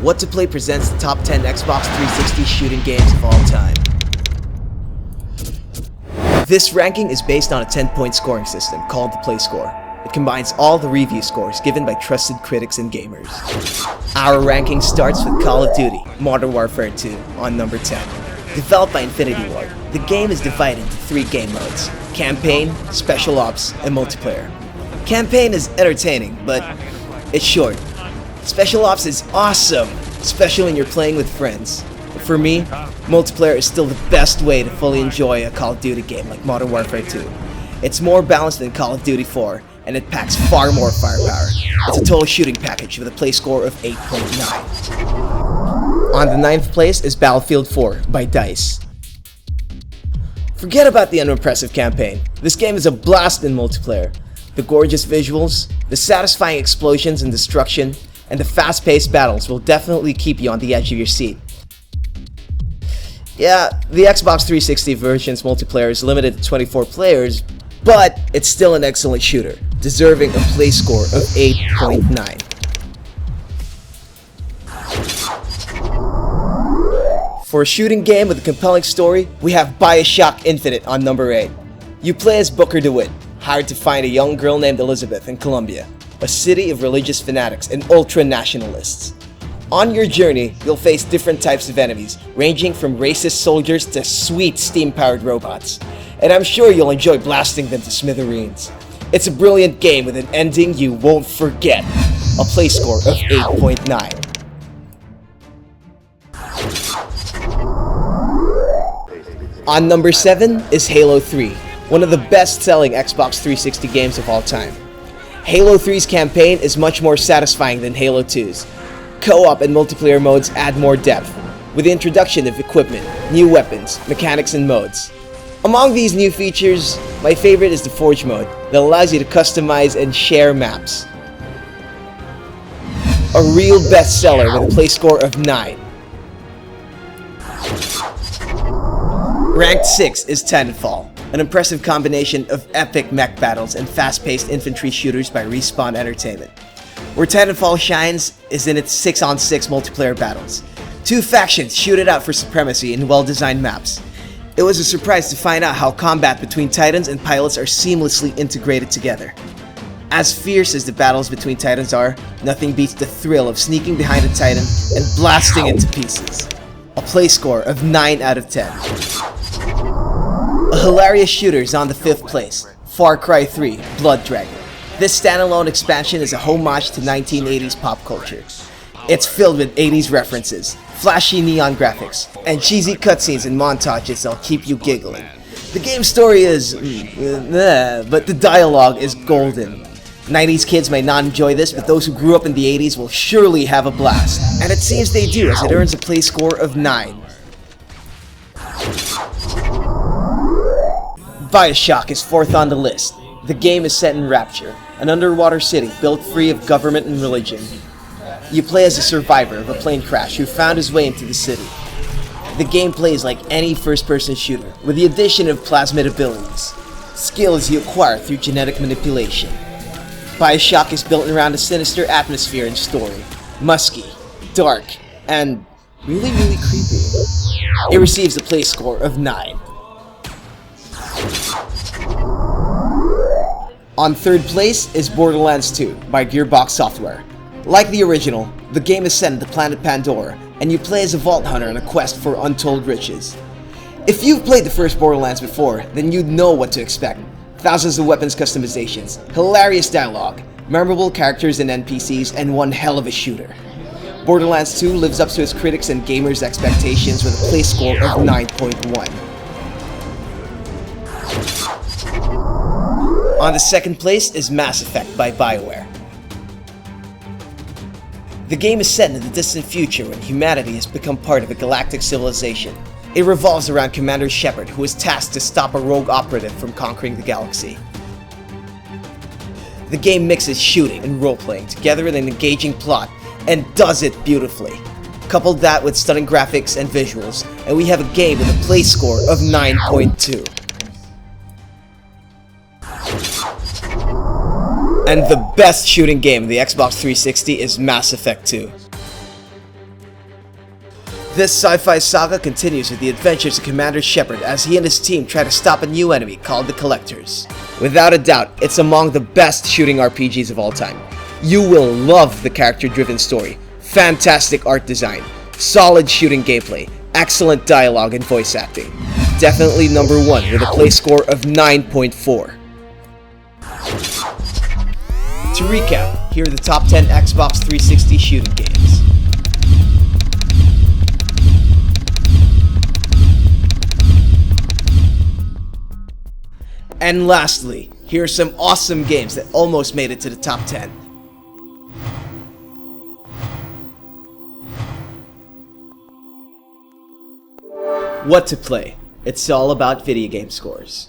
Whatoplay presents the top 10 Xbox 360 shooting games of all time. This ranking is based on a 10-point scoring system called the playscore. It combines all the review scores given by trusted critics and gamers. Our ranking starts with Call of Duty Modern Warfare 2 on number 10. Developed by Infinity Ward, the game is divided into 3 game modes: Campaign, Special Ops, and Multiplayer. Campaign is entertaining, but it's short. Special Ops is awesome, especially when you're playing with friends. But for me, Multiplayer is still the best way to fully enjoy a Call of Duty game like Modern Warfare 2. It's more balanced than Call of Duty 4, and it packs far more firepower. It's a total shooting package with a play score of 8.9. On the 9th place is Battlefield 4 by DICE. Forget about the unimpressive campaign. This game is a blast in multiplayer. The gorgeous visuals, the satisfying explosions and destruction, and the fast-paced battles will definitely keep you on the edge of your seat. Yeah, the Xbox 360 version's multiplayer is limited to 24 players, but it's still an excellent shooter, deserving a play score of 8.9. For a shooting game with a compelling story, we have Bioshock Infinite on number 8. You play as Booker DeWitt, hired to find a young girl named Elizabeth in Colombia, a city of religious fanatics and ultra-nationalists. On your journey, you'll face different types of enemies, ranging from racist soldiers to sweet steam-powered robots. And I'm sure you'll enjoy blasting them to smithereens. It's a brilliant game with an ending you won't forget. A play score of 8.9. On number 7 is Halo 3, one of the best-selling Xbox 360 games of all time. Halo 3's campaign is much more satisfying than Halo 2's. Co-op and multiplayer modes add more depth, with the introduction of equipment, new weapons, mechanics, and modes. Among these new features, my favorite is the Forge mode, that allows you to customize and share maps. A real bestseller with a play score of 9. Ranked 6 is Titanfall, an impressive combination of epic mech battles and fast-paced infantry shooters by Respawn Entertainment. Where Titanfall shines is in its 6-on-6 multiplayer battles. 2 factions shoot it out for supremacy in well-designed maps. It was a surprise to find out how combat between Titans and pilots are seamlessly integrated together. As fierce as the battles between Titans are, nothing beats the thrill of sneaking behind a Titan and blasting it to pieces. A play score of 9 out of 10. A hilarious shooter is on the 5th place, Far Cry 3 Blood Dragon. This standalone expansion is a homage to 1980s pop culture. It's filled with 80s references, flashy neon graphics, and cheesy cutscenes and montages that'll keep you giggling. The game's story is but the dialogue is golden. 90s kids might not enjoy this, but those who grew up in the 80s will surely have a blast. And it seems they do, as it earns a play score of 9. Bioshock is 4th on the list. The game is set in Rapture, an underwater city built free of government and religion. You play as a survivor of a plane crash who found his way into the city. The gameplay is like any first-person shooter, with the addition of plasmid abilities, skills you acquire through genetic manipulation. Bioshock is built around a sinister atmosphere and story, musky, dark, and really creepy. It receives a play score of 9. On 3rd place is Borderlands 2 by Gearbox Software. Like the original, the game is set in the planet Pandora, and you play as a vault hunter on a quest for untold riches. If you've played the first Borderlands before, then you'd know what to expect. Thousands of weapons customizations, hilarious dialogue, memorable characters and NPCs, and one hell of a shooter. Borderlands 2 lives up to its critics' and gamers' expectations with a play score of 9.1. On the 2nd place is Mass Effect by BioWare. The game is set in the distant future when humanity has become part of a galactic civilization. It revolves around Commander Shepard, who is tasked to stop a rogue operative from conquering the galaxy. The game mixes shooting and role-playing together in an engaging plot, and does it beautifully. Couple that with stunning graphics and visuals, and we have a game with a play score of 9.2. And the best shooting game in the Xbox 360 is Mass Effect 2. This sci-fi saga continues with the adventures of Commander Shepard as he and his team try to stop a new enemy called the Collectors. Without a doubt, it's among the best shooting RPGs of all time. You will love the character-driven story, fantastic art design, solid shooting gameplay, excellent dialogue and voice acting. Definitely number 1 with a play score of 9.4. To recap, here are the top 10 Xbox 360 shooting games. And lastly, here are some awesome games that almost made it to the top 10. Whatoplay. It's all about video game scores.